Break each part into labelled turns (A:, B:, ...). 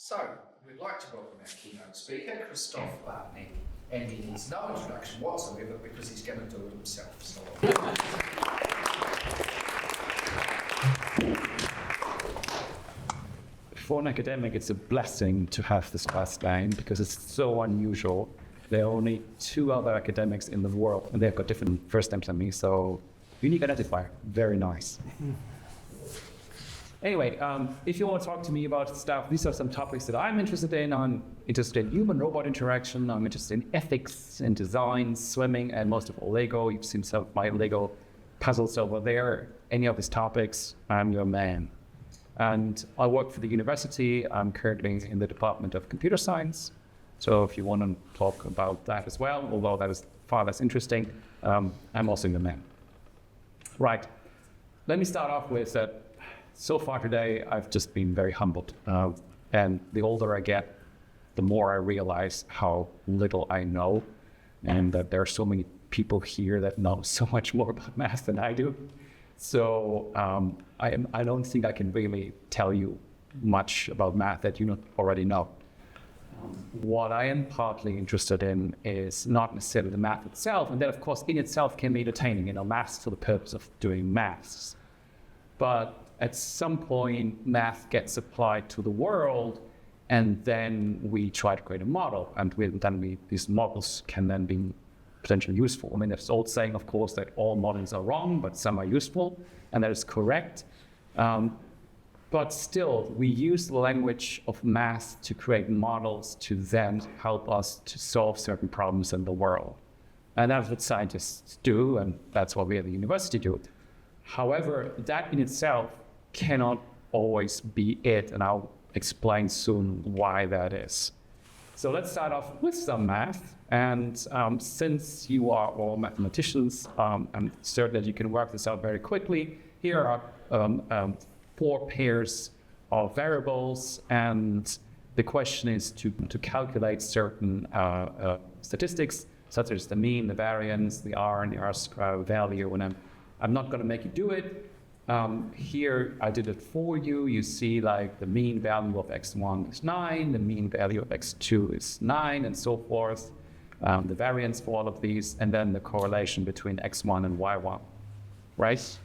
A: So, we'd like to welcome our keynote speaker, Christoph Bartneck, and he needs no introduction whatsoever because he's going to do it himself. So,
B: for an academic, it's a blessing to have this last name because it's so unusual. There are only two other academics in the world, and they've got different first names than me, so unique identifier, very nice. Anyway, if you want to talk to me about stuff, these are some topics that I'm interested in. I'm interested in human-robot interaction. I'm interested in ethics and design, swimming, and most of all Lego. You've seen some of my Lego puzzles over there. Any of these topics, I'm your man. And I work for the university. I'm currently in the Department of Computer Science. So if you want to talk about that as well, although that is far less interesting, I'm also your man. Right. Let me start off with that. So far today, I've just been very humbled. And the older I get, the more I realize how little I know, and that there are so many people here that know so much more about math than I do. So I don't think I can really tell you much about math that you not already know. What I am partly interested in is not necessarily the math itself, and that of course in itself can be entertaining, maths for the purpose of doing maths. But at some point, math gets applied to the world, and then we try to create a model, and these models can then be potentially useful. I mean, there's old saying, of course, that all models are wrong, but some are useful, and that is correct. But still, we use the language of math to create models to then help us to solve certain problems in the world. And that's what scientists do, and that's what we at the university do. However, that in itself cannot always be it, and I'll explain soon why that is. So let's start off with some math, and since you are all mathematicians, I'm certain that you can work this out very quickly. Here are 4 pairs of variables, and the question is to calculate certain statistics, such as the mean, the variance, the R and the R value, and I'm not going to make you do it. Here I did it for you. You see like the mean value of x1 is 9, the mean value of x2 is 9, and so forth. The variance for all of these, and then the correlation between x1 and y1, right?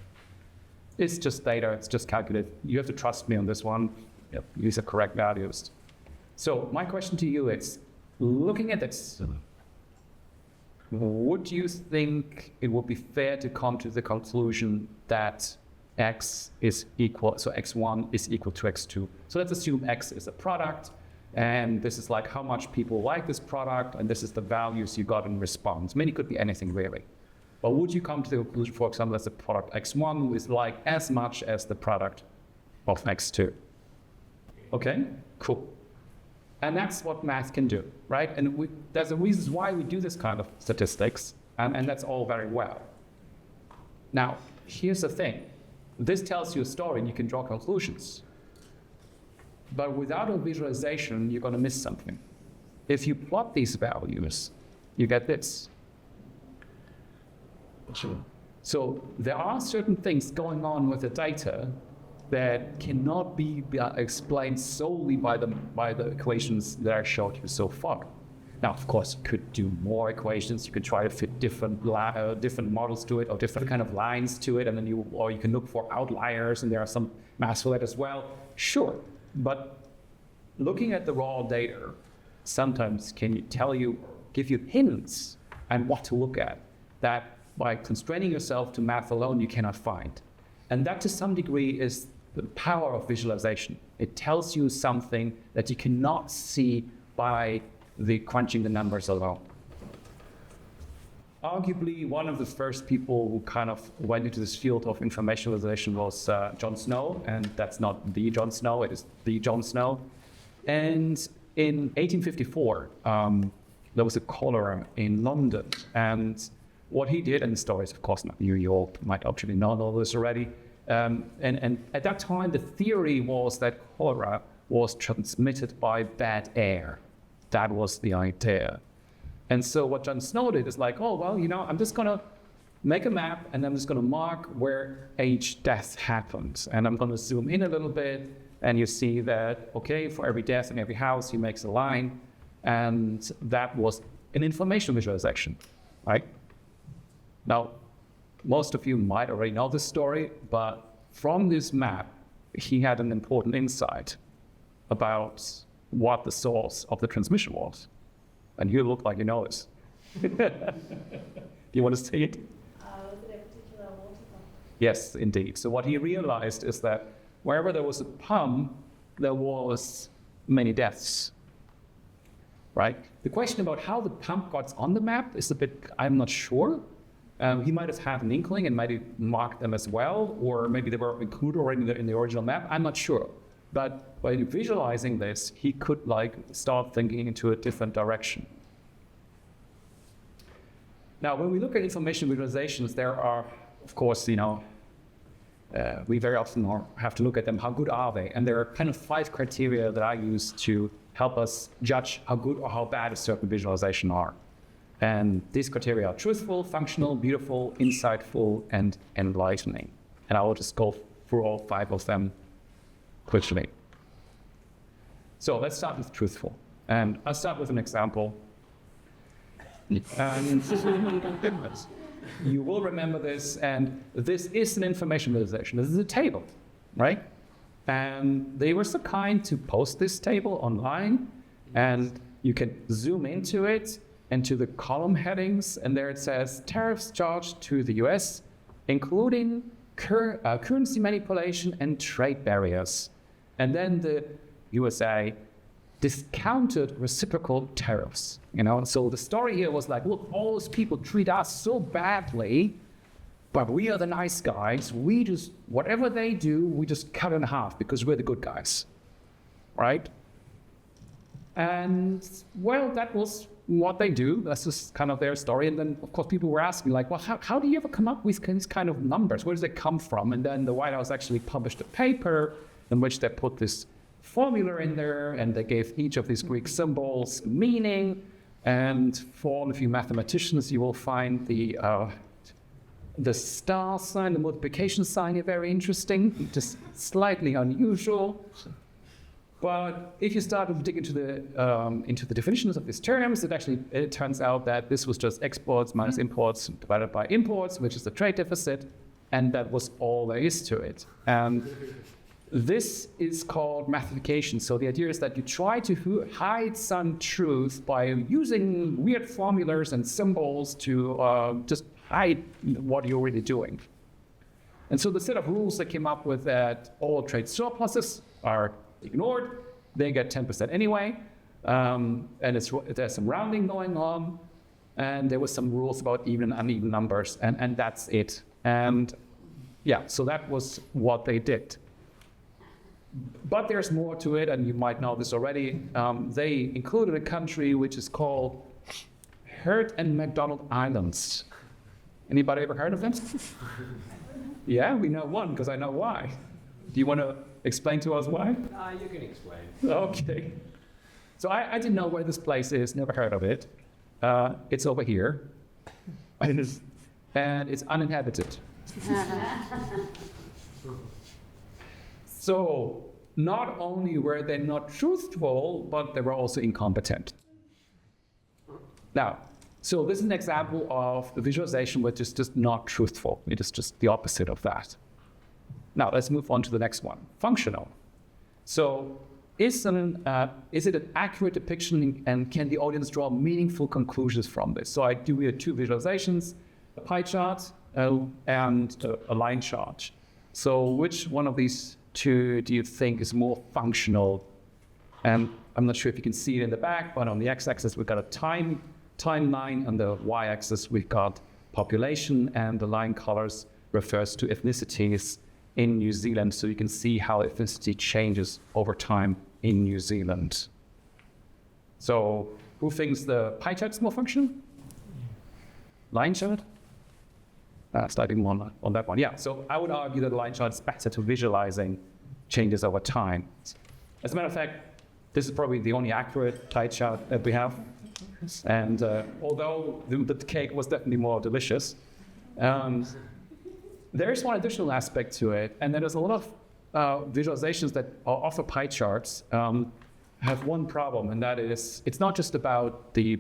B: It's just data, it's just calculated. You have to trust me on this one. Yep, these are correct values. So my question to you is, looking at this, would you think it would be fair to come to the conclusion that x is equal, so x1 is equal to x2. So let's assume x is a product, and this is like how much people like this product, and this is the values you got in response. I mean, it could be anything really. But would you come to the conclusion, for example, that the product x1 is like as much as the product of x2? Okay, cool. And that's what math can do, right? And there's a reason why we do this kind of statistics, and that's all very well. Now, here's the thing. This tells you a story and you can draw conclusions. But without a visualization, you're going to miss something. If you plot these values, you get this. So there are certain things going on with the data that cannot be explained solely by the equations that I showed you so far. Now, of course, you could do more equations. You could try to fit different models to it, or different kind of lines to it, and then you can look for outliers, and there are some math for that as well. Sure, but looking at the raw data sometimes can give you hints on what to look at that by constraining yourself to math alone you cannot find. And that to some degree is the power of visualization. It tells you something that you cannot see by crunching the numbers alone. Arguably, one of the first people who kind of went into this field of information visualization was John Snow, and that's not the John Snow, it is the John Snow. And in 1854, there was a cholera in London, and what he did, and the story is of course not new, you all might actually know all this already, and at that time the theory was that cholera was transmitted by bad air. That was the idea. And so what John Snow did is like, oh, well, I'm just going to make a map, and I'm just going to mark where each death happened. And I'm going to zoom in a little bit, and you see that, okay, for every death in every house, he makes a line. And that was an information visualization, right? Now, most of you might already know this story, but from this map, he had an important insight about what the source of the transmission was. And you look like you know this. Do you want to say it?
C: Was it a particular waterfall?
B: Yes, indeed. So what he realized is that wherever there was a pump, there was many deaths, right? The question about how the pump got on the map is a bit, I'm not sure. He might have had an inkling and might have marked them as well, or maybe they were included already in the original map. I'm not sure. But by visualizing this, he could start thinking into a different direction. Now, when we look at information visualizations, there are, of course, we very often have to look at them. How good are they? And there are kind of 5 criteria that I use to help us judge how good or how bad a certain visualization are. And these criteria are truthful, functional, beautiful, insightful, and enlightening. And I will just go through all 5 of them quickly. So let's start with truthful. And I'll start with an example. And you will remember this, and this is an information visualization. This is a table, right? And they were so kind to post this table online, and you can zoom into it and to the column headings, and there it says tariffs charged to the US, including currency manipulation and trade barriers. And then the USA discounted reciprocal tariffs. So the story here was like, look, all those people treat us so badly, but we are the nice guys. We just, whatever they do, we just cut in half because we're the good guys, right? And well, that was what they do. That's just kind of their story. And then, of course, people were asking, like, well, how do you ever come up with these kind of numbers? Where does it come from? And then the White House actually published a paper in which they put this formula in there, and they gave each of these Greek symbols meaning. And for all of you mathematicians, you will find the star sign, the multiplication sign, are very interesting, just slightly unusual. But if you start to dig into the definitions of these terms, it turns out that this was just exports minus imports divided by imports, which is the trade deficit, and that was all there is to it. And this is called mathification. So the idea is that you try to hide some truth by using weird formulas and symbols to just hide what you're really doing. And so the set of rules that came up with that all trade surpluses are ignored. They get 10% anyway. And there's some rounding going on. And there was some rules about even and uneven numbers. And that's it. And yeah, so that was what they did. But there's more to it, and you might know this already. They included a country which is called Hurt and McDonald Islands. Anybody ever heard of them? Yeah, we know one, because I know why. Do you want to explain to us why?
D: You can explain.
B: Okay. So I didn't know where this place is, never heard of it. It's over here. And it's uninhabited. So not only were they not truthful, but they were also incompetent. Now, so this is an example of a visualization which is just not truthful. It is just the opposite of that. Now, let's move on to the next one, functional. So is it an accurate depiction, and can the audience draw meaningful conclusions from this? So I do here 2 visualizations, a pie chart and a line chart. So which one of these 2 do you think is more functional? And I'm not sure if you can see it in the back, but on the x-axis we've got a timeline, on the y-axis we've got population, and the line colors refers to ethnicities in New Zealand, so you can see how ethnicity changes over time in New Zealand. So who thinks the pie chart is more functional? Line chart? Slightly more on that one. Yeah, so I would argue that the line chart is better to visualizing changes over time. As a matter of fact, this is probably the only accurate pie chart that we have. And although the cake was definitely more delicious, There is one additional aspect to it, and there's a lot of visualizations that offer pie charts have one problem, and that is it's not just about the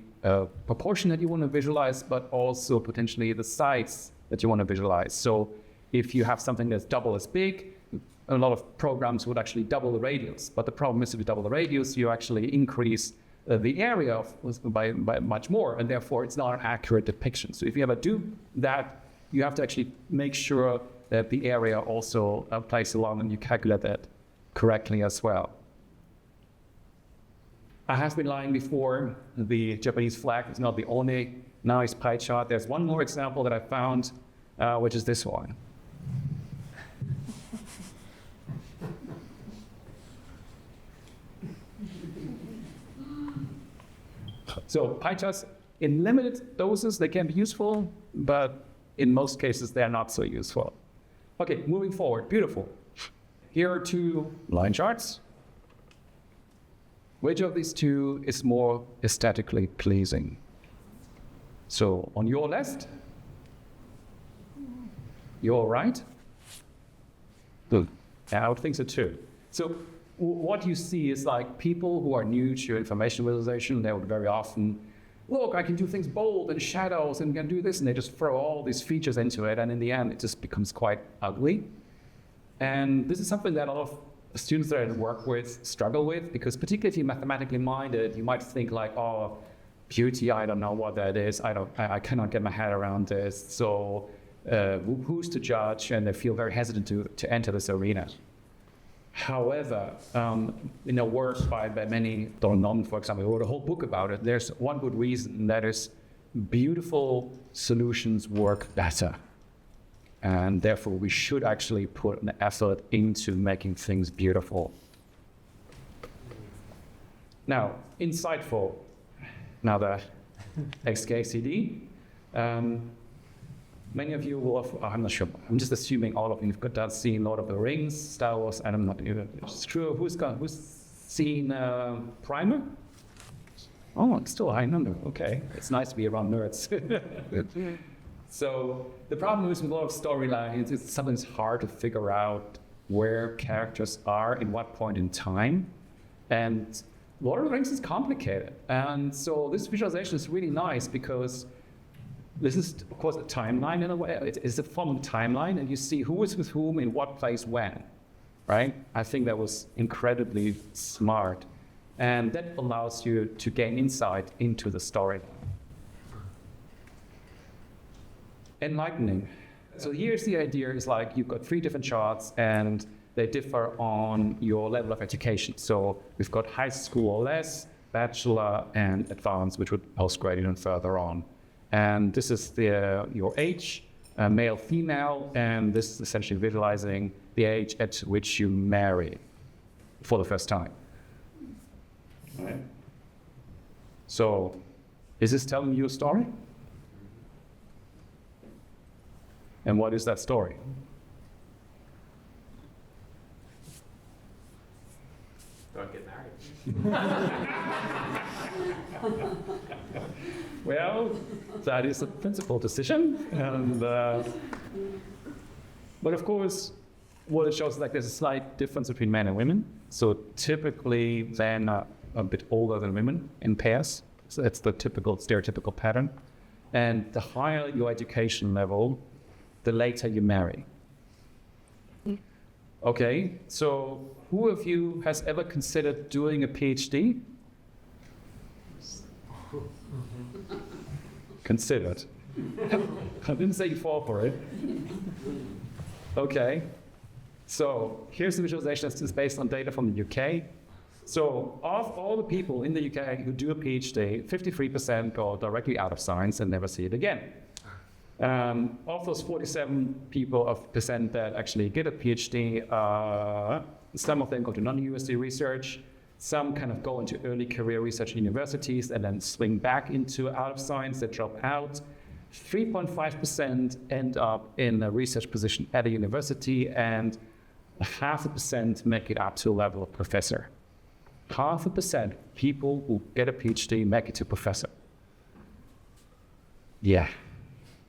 B: proportion that you want to visualize, but also potentially the size that you want to visualize. So if you have something that's double as big, a lot of programs would actually double the radius. But the problem is if you double the radius, you actually increase the area by much more, and therefore it's not an accurate depiction. So if you ever do that, you have to actually make sure that the area also plays along and you calculate that correctly as well. I have been lying before. The Japanese flag is not the only nice pie chart. There's one more example that I found, which is this one. So pie charts, in limited doses, they can be useful, but in most cases, they're not so useful. Okay, moving forward, beautiful. Here are two line charts. Which of these two is more aesthetically pleasing? So on your left, your right. Good. I would think so too. So what you see is like people who are new to information visualization, they would very often, look, I can do things bold and shadows and can do this, and they just throw all these features into it, and in the end, it just becomes quite ugly. And this is something that a lot of students that I work with struggle with, because particularly if you're mathematically minded, you might think like, oh, beauty, I don't know what that is. I cannot get my head around this. So who's to judge? And they feel very hesitant to enter this arena. However, in a work by many, Don Norman, for example, who wrote a whole book about it, there's one good reason, and that is beautiful solutions work better. And therefore, we should actually put an effort into making things beautiful. Now, insightful, another XKCD. Many of you will have, I'm not sure, I'm just assuming all of you have got seen Lord of the Rings, Star Wars, and I'm not even sure who's seen Primer? Oh, it's still a high number, okay. It's nice to be around nerds. So the problem is with a lot of storylines, it's sometimes hard to figure out where characters are in what point in time. And Lord of the Rings is complicated. And so this visualization is really nice because this is, of course, a timeline in a way. It is a form of timeline, and you see who is with whom in what place when, right? I think that was incredibly smart. And that allows you to gain insight into the story. Enlightening. So here's the idea, is like you've got three different charts and they differ on your level of education. So we've got high school or less, bachelor, and advanced, which would postgraduate and further on. And this is your age, male, female, and this is essentially visualizing the age at which you marry for the first time. Right. So is this telling you a story? And what is that story?
D: Don't get married.
B: Well, that is a principal decision. And, but of course, what it shows is like there's a slight difference between men and women. So typically men are a bit older than women in pairs. So that's the typical, stereotypical pattern. And the higher your education level, the later you marry. Okay, so who of you has ever considered doing a PhD? Considered. I didn't say you fall for it. Okay, so here's the visualization that's based on data from the UK. So of all the people in the UK who do a PhD, 53% go directly out of science and never see it again. Of those 47% that actually get a PhD, some of them go to non-university research, some kind of go into early career research in universities and then swing back into out of science, they drop out. 3.5% end up in a research position at a university, and 0.5% make it up to a level of professor. 0.5% people who get a PhD make it to professor. Yeah.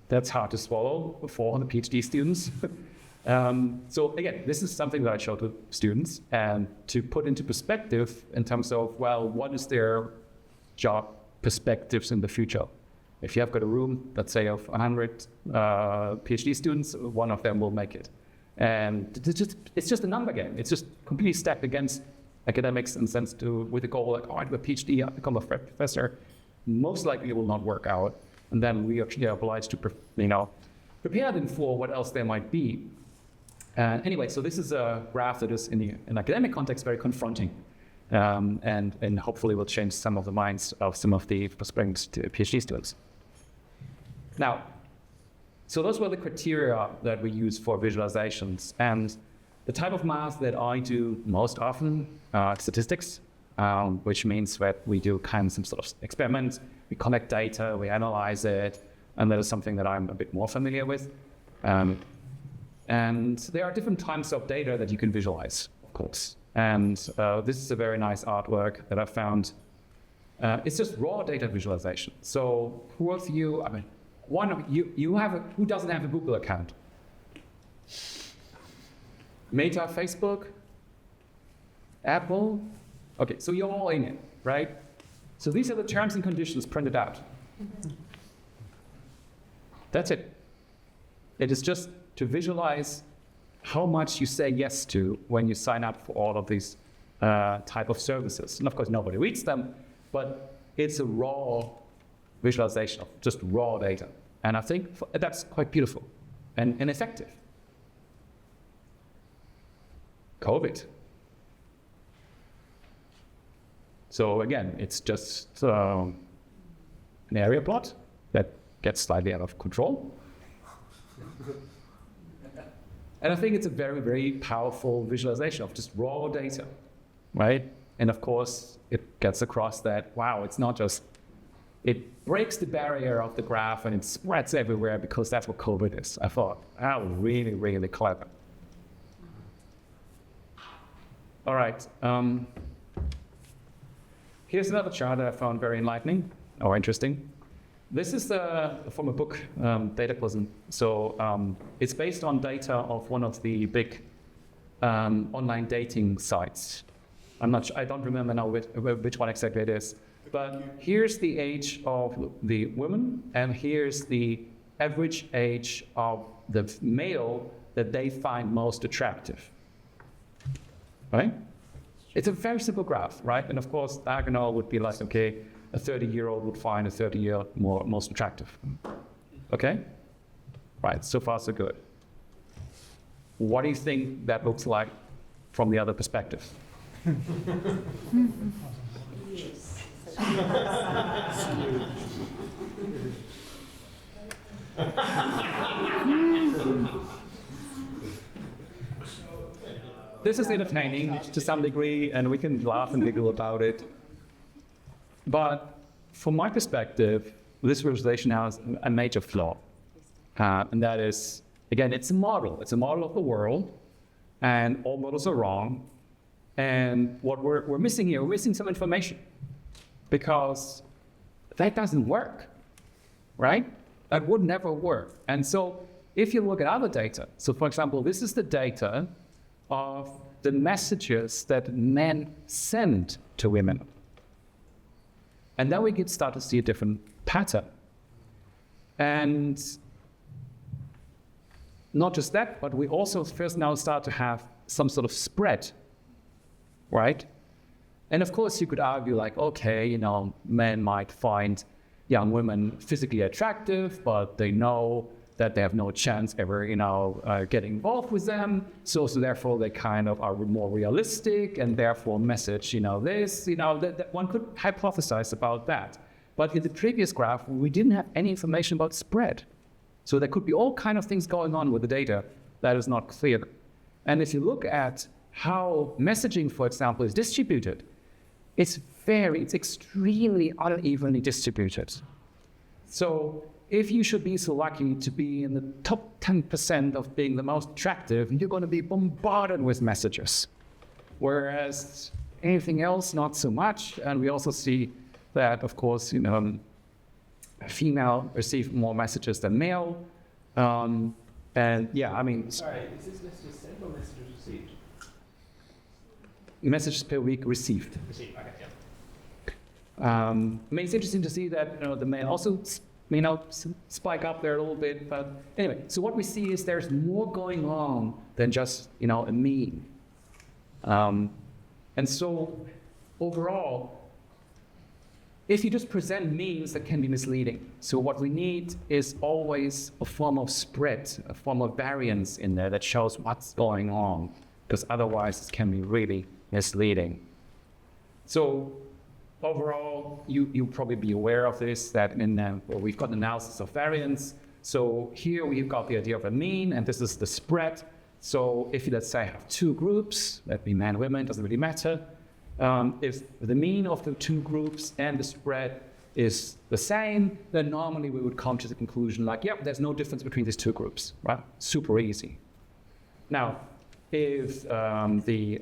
B: That's hard to swallow for the PhD students. So again, this is something that I show to students and to put into perspective in terms of, well, what is their job perspectives in the future? If you have got a room, let's say of 100 PhD students, one of them will make it. And it's just a number game. It's just completely stacked against academics in the sense with the goal like, oh, I do a PhD, I become a professor. Most likely it will not work out. And then we are obliged to prepare them for what else there might be. Anyway, so this is a graph that is in an academic context very confronting. And hopefully will change some of the minds of some of the prospective PhD students. Now, so those were the criteria that we use for visualizations. And the type of math that I do most often, statistics, which means that we do kind of some sort of experiments, we collect data, we analyze it, and that is something that I'm a bit more familiar with. And there are different types of data that you can visualize, of course. And this is a very nice artwork that I found. It's just raw data visualization. So who of you, I mean, one of you, who doesn't have a Google account? Meta, Facebook, Apple? Okay, so you're all in it, right? So these are the terms and conditions printed out. That's it. It is just to visualize how much you say yes to when you sign up for all of these type of services. And of course, nobody reads them, but it's a raw visualization of just raw data. And I think that's quite beautiful and effective. COVID. So again, it's just an area plot that gets slightly out of control. And I think it's a very, very powerful visualization of just raw data, right? And of course, it gets across that, wow, it's not just, it breaks the barrier of the graph and it spreads everywhere because that's what COVID is. I thought, oh, really, really clever. All right. Here's another chart that I found very enlightening or interesting. This is from a book, Dataclysm. So it's based on data of one of the big online dating sites. I don't remember now which one exactly it is. But here's the age of the women, and here's the average age of the male that they find most attractive. Right? It's a very simple graph, right? And of course, diagonal would be like, okay, a 30-year-old would find a 30-year most attractive. Okay? Right, so far so good. What do you think that looks like from the other perspective? This is entertaining to some degree, and we can laugh and giggle about it. But from my perspective, this visualization has a major flaw. And that is, again, it's a model. It's a model of the world, and all models are wrong. And what we're missing here, we're missing some information, because that doesn't work, right? That would never work. And so if you look at other data, so for example, this is the data of the messages that men send to women. And then we could start to see a different pattern. And not just that, but we also first now start to have some sort of spread, right? And of course you could argue like, okay, men might find young women physically attractive, but they know that they have no chance ever, getting involved with them. So therefore they kind of are more realistic and therefore message, this, that one could hypothesize about that. But in the previous graph, we didn't have any information about spread. So there could be all kind of things going on with the data that is not clear. And if you look at how messaging, for example, is distributed, it's extremely unevenly distributed. So if you should be so lucky to be in the top 10% of being the most attractive, you're going to be bombarded with messages. Whereas anything else, not so much. And we also see that, of course, female receive more messages than male. And yeah, I mean,
D: Sorry, is this messages sent or messages received?
B: messages per week received.
D: Received, okay, yeah.
B: I mean, it's interesting to see that the male also spike up there a little bit. But anyway, so what we see is there's more going on than just a mean. And so overall, if you just present means, that can be misleading. So what we need is always a form of spread, a form of variance in there that shows what's going on, because otherwise it can be really misleading. So overall, you'll probably be aware of this, that we've got analysis of variance. So here we've got the idea of a mean, and this is the spread. So if you, let's say, have two groups, that be men, women, doesn't really matter. If the mean of the two groups and the spread is the same, then normally we would come to the conclusion like, yep, there's no difference between these two groups, right? Super easy. Now, if the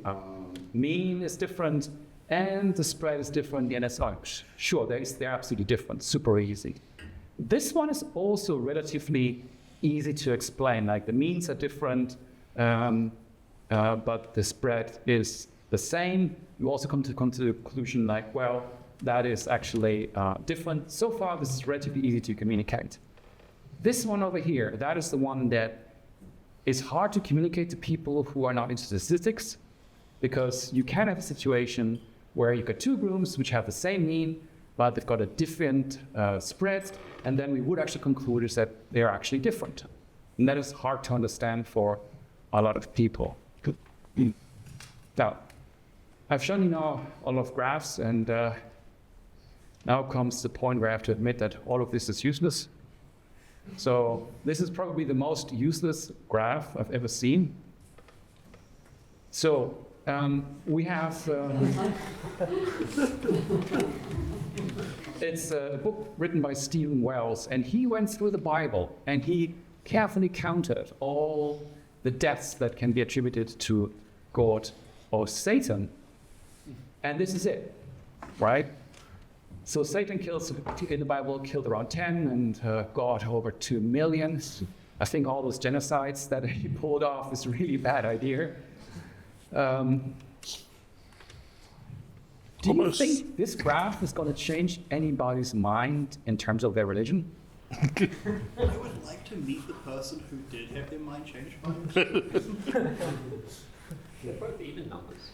B: mean is different and the spread is different, then it's sure, they're absolutely different, super easy. This one is also relatively easy to explain, like the means are different, but the spread is the same. You also come to the conclusion like, well, that is actually different. So far, this is relatively easy to communicate. This one over here, that is the one that is hard to communicate to people who are not into statistics, because you can have a situation where you've got two groups which have the same mean, but they've got a different spread, and then we would actually conclude is that they are actually different. And that is hard to understand for a lot of people. Now, I've shown you now all of graphs, and now comes the point where I have to admit that all of this is useless. So this is probably the most useless graph I've ever seen. So we have, it's a book written by Stephen Wells, and he went through the Bible and he carefully counted all the deaths that can be attributed to God or Satan. And this is it, right? So Satan in the Bible killed around 10, and God over 2 million. I think all those genocides that he pulled off is a really bad idea. Do you think this graph is going to change anybody's mind in terms of their religion?
E: I would like to meet the person who did have their mind changed by it.
D: They're both even numbers.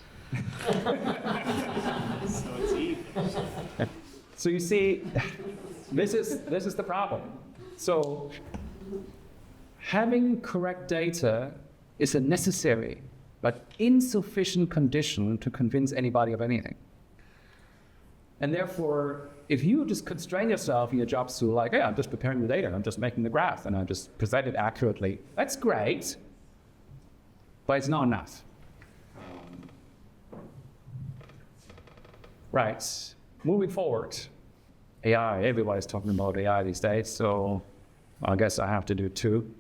E: So it's even.
B: So you see, this is the problem. So having correct data is a necessary but insufficient condition to convince anybody of anything. And therefore, if you just constrain yourself in your jobs to like, hey, I'm just preparing the data, I'm just making the graph, and I just present it accurately, that's great, but it's not enough. Right, moving forward. AI, everybody's talking about AI these days, so I guess I have to do too.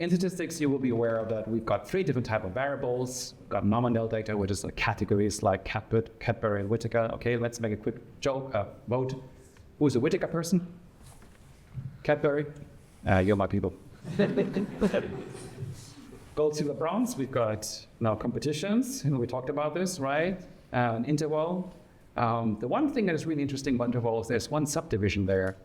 B: In statistics, you will be aware of that we've got 3 different types of variables. We've got nominal data, which is like categories like Cadbury and Whittaker. Okay, let's make a quick vote. Who's a Whittaker person? Cadbury? You're my people. Gold, silver, bronze. We've got now competitions. We talked about this, right? An interval. The one thing that is really interesting about intervals, there's one subdivision there.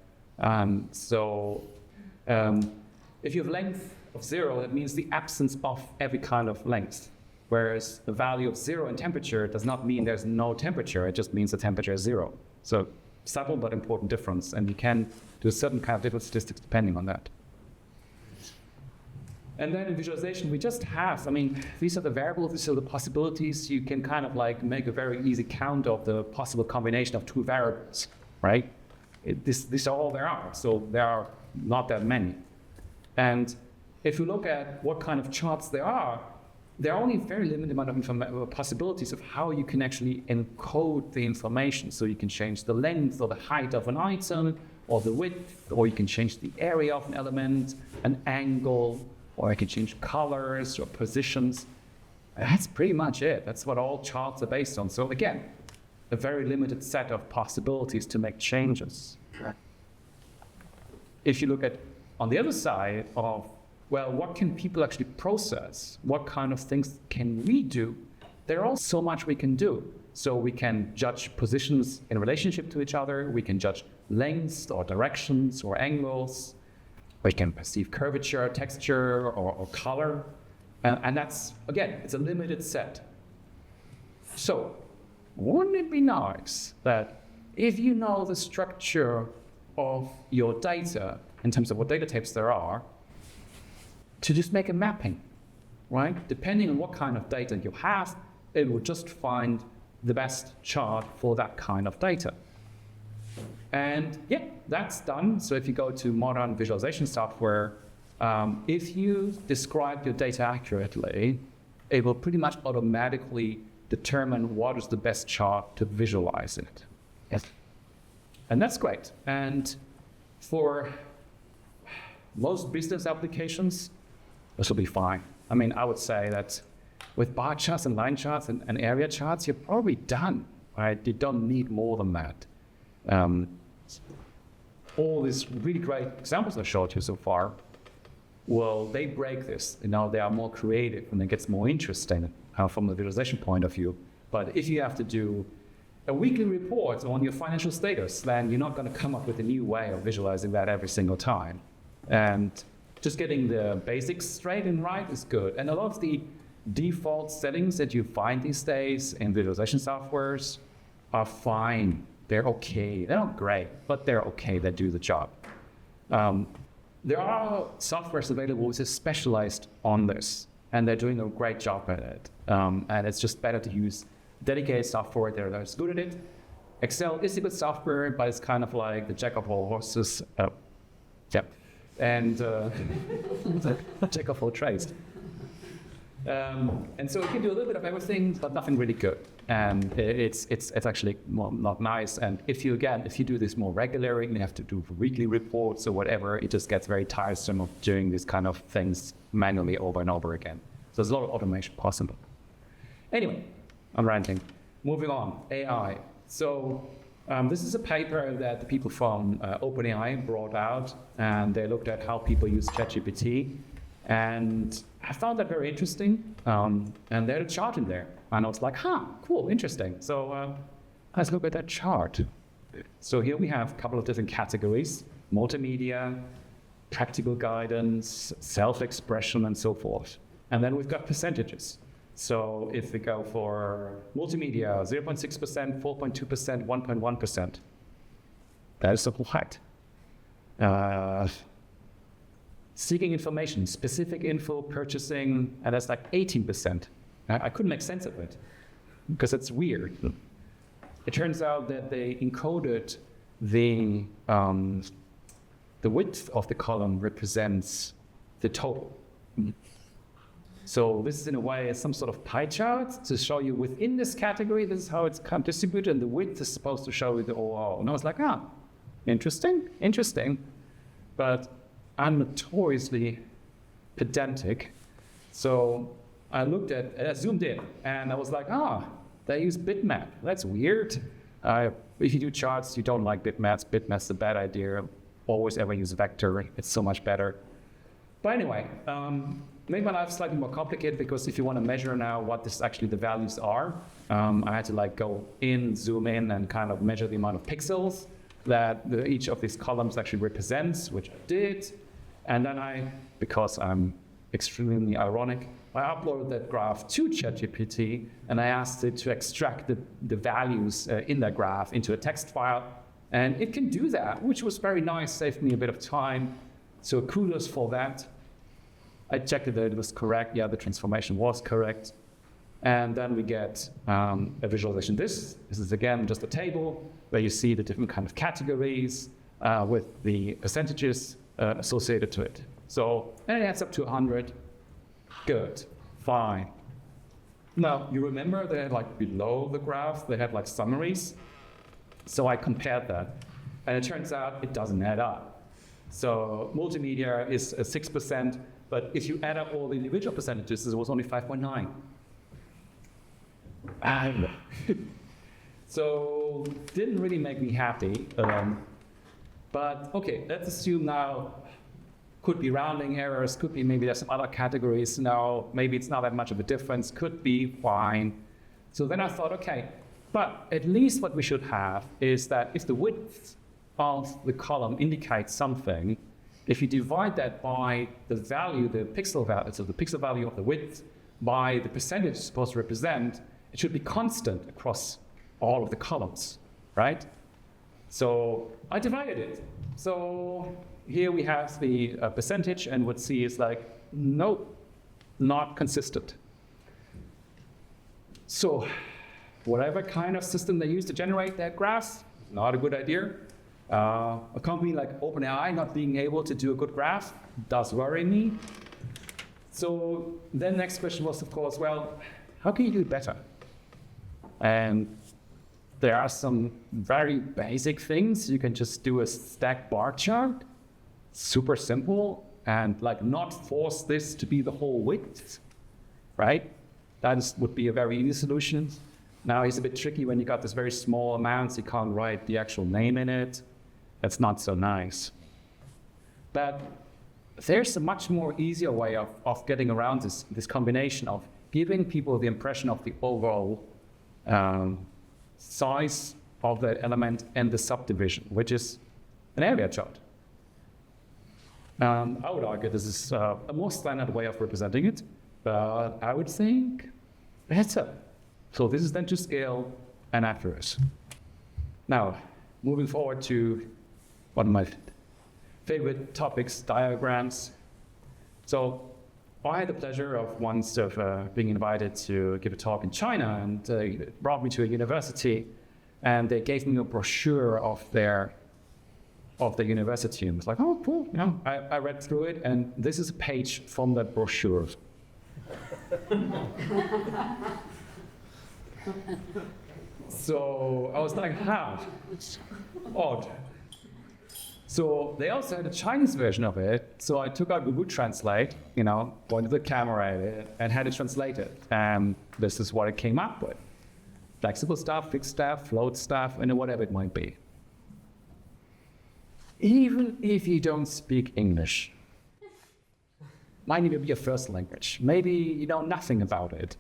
B: If you have length of 0, that means the absence of every kind of length. Whereas the value of 0 in temperature does not mean there's no temperature, it just means the temperature is 0. So subtle but important difference, and you can do a certain kind of different statistics depending on that. And then in visualization, we just have, these are the variables, these are the possibilities. You can kind of like make a very easy count of the possible combination of 2 variables, right? These are all there are, so there are not that many. And if you look at what kind of charts there are only a very limited amount of possibilities of how you can actually encode the information. So you can change the length or the height of an item, or the width, or you can change the area of an element, an angle, or I can change colors or positions. That's pretty much it. That's what all charts are based on. So again, a very limited set of possibilities to make changes. If you look at on the other side of, well, what can people actually process? What kind of things can we do? There are so much we can do. So we can judge positions in relationship to each other. We can judge lengths or directions or angles. We can perceive curvature, texture, or color. And that's, again, it's a limited set. So wouldn't it be nice that if you know the structure of your data in terms of what data types there are, to just make a mapping, right? Depending on what kind of data you have, it will just find the best chart for that kind of data. And yeah, that's done. So if you go to modern visualization software, if you describe your data accurately, it will pretty much automatically determine what is the best chart to visualize in it. Yes. And that's great. And for most business applications, this will be fine. I mean, I would say that with bar charts and line charts and area charts, you're probably done, right? You don't need more than that. All these really great examples I showed you so far, well, they break this. You know, they are more creative and it gets more interesting from the visualization point of view. But if you have to do a weekly report on your financial status, then you're not going to come up with a new way of visualizing that every single time. And just getting the basics straight and right is good. And a lot of the default settings that you find these days in visualization softwares are fine. They're okay. They're not great, but they're okay. They do the job. There are softwares available which is specialized on this, and they're doing a great job at it. And it's just better to use dedicated software that's good at it. Excel is a good software, but it's kind of like the jack of all horses. And jack of all trades. And so it can do a little bit of everything, but nothing really good. And it's actually not nice. And if you do this more regularly, and you have to do weekly reports or whatever, it just gets very tiresome of doing these kind of things manually over and over again. So there's a lot of automation possible. Anyway, I'm ranting. Moving on, AI. So this is a paper that the people from OpenAI brought out, and they looked at how people use ChatGPT. And I found that very interesting. And there's a chart in there. And I was like, cool, interesting. So let's look at that chart. So here we have a couple of different categories: multimedia, practical guidance, self-expression, and so forth. And then we've got percentages. So if we go for multimedia, 0.6%, 4.2%, 1.1%, that is a lot. Seeking information, specific info, purchasing, and that's like 18%. I couldn't make sense of it because it's weird. It turns out that they encoded the width of the column represents the total. So this is in a way some sort of pie chart to show you within this category, this is how it's distributed, and the width is supposed to show you the overall. And I was like, interesting. But I'm notoriously pedantic. So I zoomed in, and I was like, they use bitmap. That's weird. If you do charts, you don't like bitmaps. Bitmap's a bad idea. Always ever use vector. It's so much better. But anyway, made my life slightly more complicated because if you want to measure now what the values are, I had to go zoom in, and kind of measure the amount of pixels that each of these columns actually represents, which I did. And then because I'm extremely ironic, I uploaded that graph to ChatGPT, and I asked it to extract the values in that graph into a text file. And it can do that, which was very nice, saved me a bit of time. So kudos for that. I checked that it was correct. Yeah, the transformation was correct. And then we get a visualization. This is again just a table where you see the different kind of categories with the percentages associated to it. So, and it adds up to 100. Good, fine. Now, you remember they had below the graph, they had summaries. So I compared that, and it turns out it doesn't add up. So multimedia is 6%, but if you add up all the individual percentages, it was only 5.9. So didn't really make me happy. But okay, let's assume now, could be rounding errors, could be maybe there's some other categories now, maybe it's not that much of a difference, could be fine. So then I thought, okay, but at least what we should have is that if the width of the column indicates something, if you divide that by the value, the pixel value, so the pixel value of the width by the percentage it's supposed to represent, it should be constant across all of the columns, right? So I divided it. So here we have the percentage, and what C is like, nope, not consistent. So whatever kind of system they use to generate their graphs, not a good idea. A company like OpenAI not being able to do a good graph does worry me. So then next question was, of course, well, how can you do it better? And there are some very basic things. You can just do a stack bar chart, super simple, and like not force this to be the whole width, right? That would be a very easy solution. Now it's a bit tricky when you got this very small amounts, you can't write the actual name in it. That's not so nice. But there's a much more easier way of getting around this combination of giving people the impression of the overall size of that element and the subdivision, which is an area chart. I would argue this is a more standard way of representing it, but I would think better. So this is then to scale and accurate. Now, moving forward to one of my favorite topics, diagrams. So I had the pleasure of once being invited to give a talk in China, and it brought me to a university, and they gave me a brochure of the university, and I was like, oh, cool. You know, I read through it, and this is a page from that brochure. So I was like, how? Odd. So they also had a Chinese version of it. So I took out Google Translate, you know, pointed the camera at it, and had it translated. And this is what it came up with. Flexible stuff, fixed stuff, float stuff, and whatever it might be. Even if you don't speak English, might even be your first language. Maybe you know nothing about it.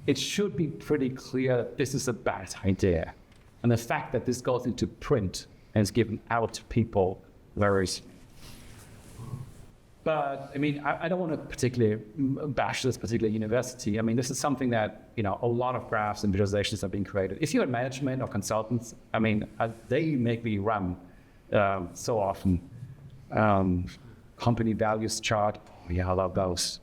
B: It should be pretty clear that this is a bad idea. And the fact that this goes into print and is given out to people varies. But I mean, I don't want to particularly bash this particular university. I mean, this is something that, you know, a lot of graphs and visualizations are being created. If you're in management or consultants, I mean, they make me run so often. Company values chart, oh, yeah, I love those.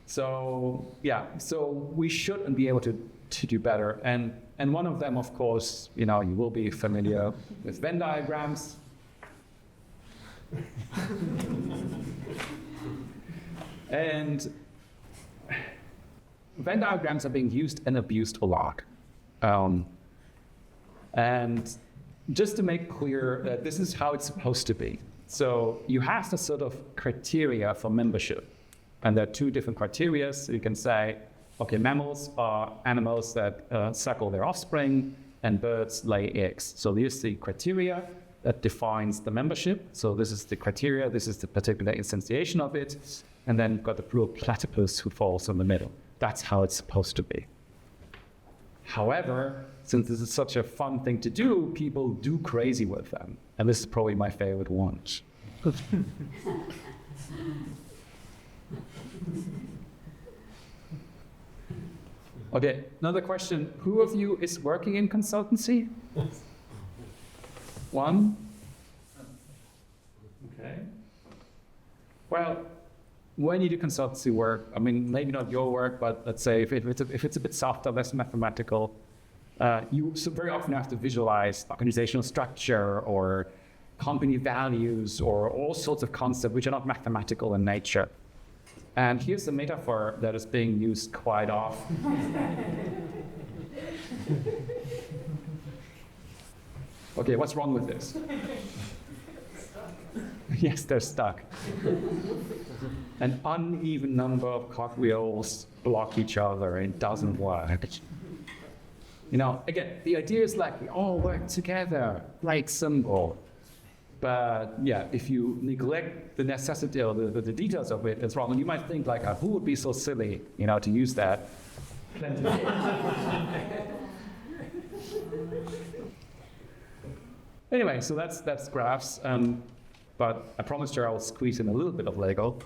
B: So yeah, so we should be able to do better. And one of them, of course, you know, you will be familiar with Venn diagrams. And Venn diagrams are being used and abused a lot. And just to make clear that this is how it's supposed to be. So you have the sort of criteria for membership. And there are two different criteria. So you can say, okay, mammals are animals that suckle their offspring, and birds lay eggs. So here's the criteria that defines the membership. So this is the criteria, this is the particular instantiation of it, and then you've got the blue platypus who falls in the middle. That's how it's supposed to be. However, since this is such a fun thing to do, people do crazy with them. And this is probably my favorite one. Okay, another question. Who of you is working in consultancy? One? Okay. Well, when you do consultancy work, I mean, maybe not your work, but let's say if it's a bit softer, less mathematical, you very often have to visualize organizational structure or company values or all sorts of concepts which are not mathematical in nature. And here's a metaphor that is being used quite often. Okay, what's wrong with this? Yes, they're stuck. An uneven number of cogwheels block each other and it doesn't work. You know, again, the idea is like we all work together, like symbol. But yeah, if you neglect the necessity or the details of it, it's wrong. And you might think like, who would be so silly, to use that? Plenty. Anyway, so that's graphs. But I promised her I will squeeze in a little bit of Lego,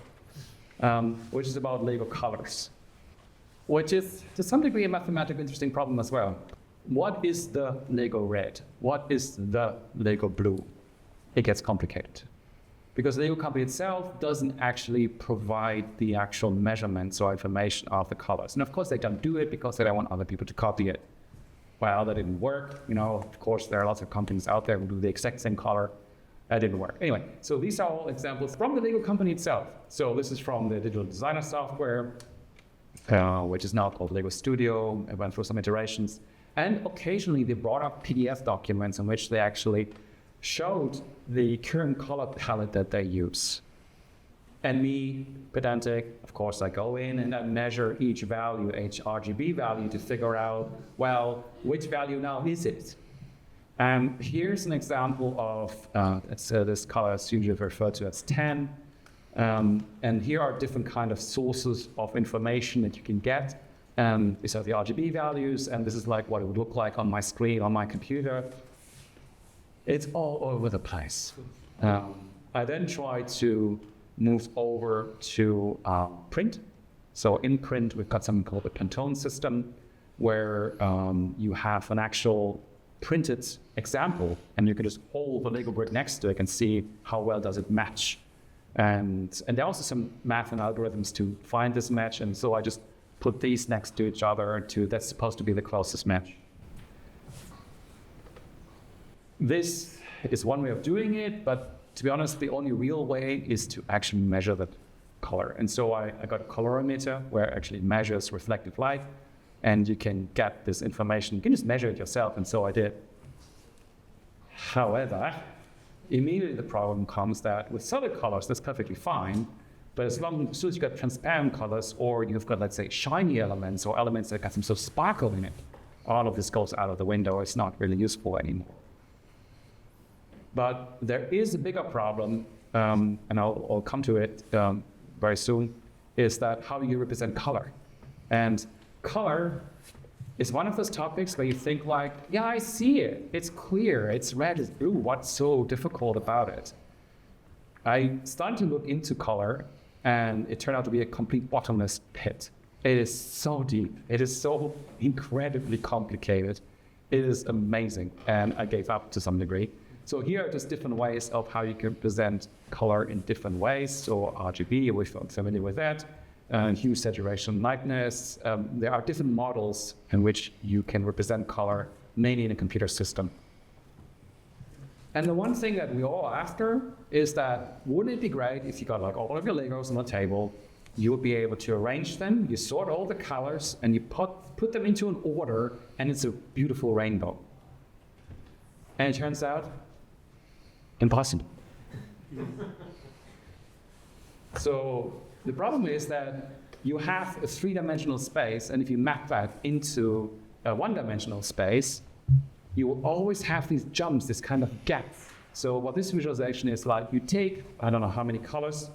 B: which is about Lego colors, which is to some degree a mathematically interesting problem as well. What is the Lego red? What is the Lego blue? It gets complicated because the Lego company itself doesn't actually provide the actual measurements or information of the colors. And of course they don't do it because they don't want other people to copy it. Well, that didn't work. Of course there are lots of companies out there who do the exact same color. That didn't work. Anyway, so these are all examples from the Lego company itself. So this is from the digital designer software, which is now called Lego Studio. I went through some iterations. And occasionally they brought up PDF documents in which they actually showed the current color palette that they use. And me, pedantic, of course, I go in and I measure each value, each RGB value to figure out, well, which value now is it? And here's an example of, this color is usually referred to as 10. And here are different kind of sources of information that you can get. These are the RGB values, and this is like what it would look like on my screen, on my computer. It's all over the place. I then try to move over to print. So in print, we've got something called the Pantone system, where you have an actual printed example, and you can just hold the Lego brick next to it and see how well does it match. And there are also some math and algorithms to find this match, and so I just put these next to each other that's supposed to be the closest match. This is one way of doing it, but to be honest, the only real way is to actually measure the color. And so I got a colorimeter where it actually measures reflected light, and you can get this information. You can just measure it yourself, and so I did. However, immediately the problem comes that with solid colors, that's perfectly fine, but as soon as you've got transparent colors, or you've got, let's say, shiny elements, or elements that got some sort of sparkle in it, all of this goes out of the window. It's not really useful anymore. But there is a bigger problem, and I'll come to it very soon, is that how do you represent color? And color is one of those topics where you think like, yeah, I see it. It's clear. It's red, it's blue. What's so difficult about it? I started to look into color, and it turned out to be a complete bottomless pit. It is so deep. It is so incredibly complicated. It is amazing, and I gave up to some degree. So here are just different ways of how you can present color in different ways. So RGB, we're familiar with that. Hue, saturation, lightness. There are different models in which you can represent color, mainly in a computer system. And the one thing that we're all after is that, wouldn't it be great if you got like all of your Legos on the table, you would be able to arrange them, you sort all the colors, and you put them into an order, and it's a beautiful rainbow. And it turns out, impossible. So the problem is that you have a three-dimensional space, and if you map that into a one-dimensional space, you will always have these jumps, this kind of gap. So what this visualization is like, you take, I don't know how many colors,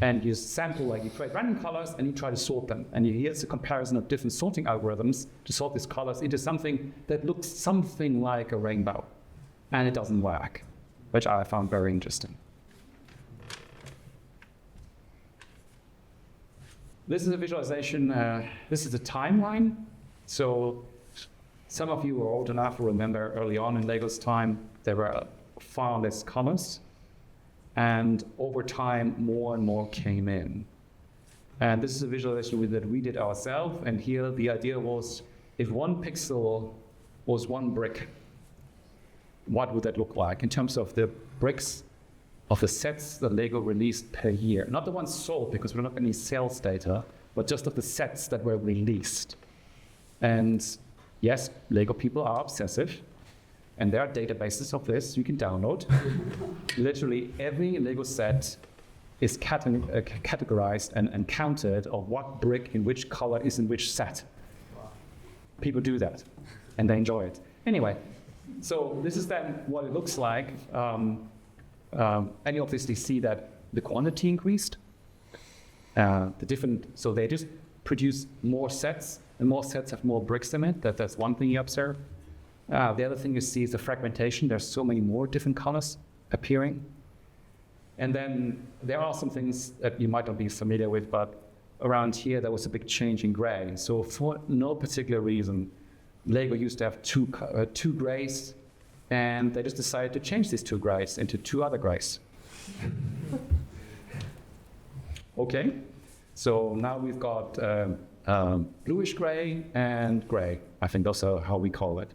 B: and you sample, like you create random colors, and you try to sort them. And here's a comparison of different sorting algorithms to sort these colors into something that looks something like a rainbow. And it doesn't work, which I found very interesting. This is a visualization, this is a timeline. So some of you are old enough to remember early on in Lego's time, there were far less colors. And over time, more and more came in. And this is a visualization that we did ourselves. And here the idea was, if one pixel was one brick, what would that look like in terms of the bricks of the sets that Lego released per year? Not the ones sold, because we're not getting any sales data, but just of the sets that were released. And yes, Lego people are obsessive, and there are databases of this you can download. Literally every Lego set is categorized and counted of what brick in which color is in which set. People do that, and they enjoy it. Anyway, so this is then what it looks like. And you obviously see that the quantity increased. So they just produce more sets, and more sets have more bricks in it. That's one thing you observe. The other thing you see is the fragmentation. There's so many more different colors appearing. And then there are some things that you might not be familiar with, but around here there was a big change in gray. So for no particular reason, Lego used to have two grays, and they just decided to change these two grays into two other grays. Okay, so now we've got bluish gray and gray. I think those are how we call it.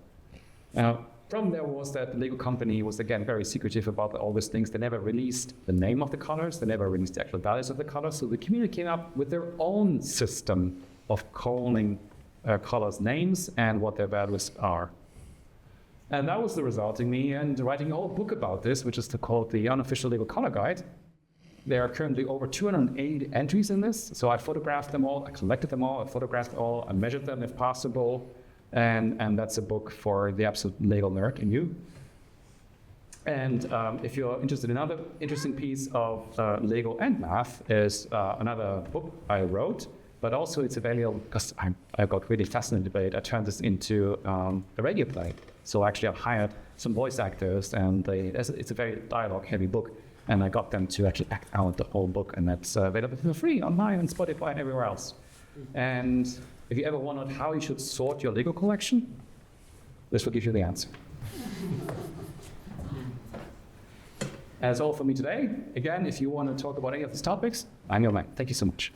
B: Problem there was that the Lego company was, again, very secretive about all these things. They never released the name of the colors. They never released the actual values of the colors. So the community came up with their own system of calling colors names and what their values are. And that was the resulting me and writing a whole book about this, which is called the Unofficial Lego Color Guide. There are currently over 280 entries in this. So I photographed them all, I collected them all, I photographed all, I measured them if possible. And that's a book for the absolute Lego nerd in you. And if you're interested in another interesting piece of Lego and math is another book I wrote, but also it's available because I got really fascinated by it. I turned this into a radio play. So actually I've hired some voice actors, and it's a very dialogue-heavy book, and I got them to actually act out the whole book, and that's available for free online on Spotify and everywhere else. And if you ever wondered how you should sort your Lego collection, this will give you the answer. That's all for me today. Again, if you want to talk about any of these topics, I'm your man. Thank you so much.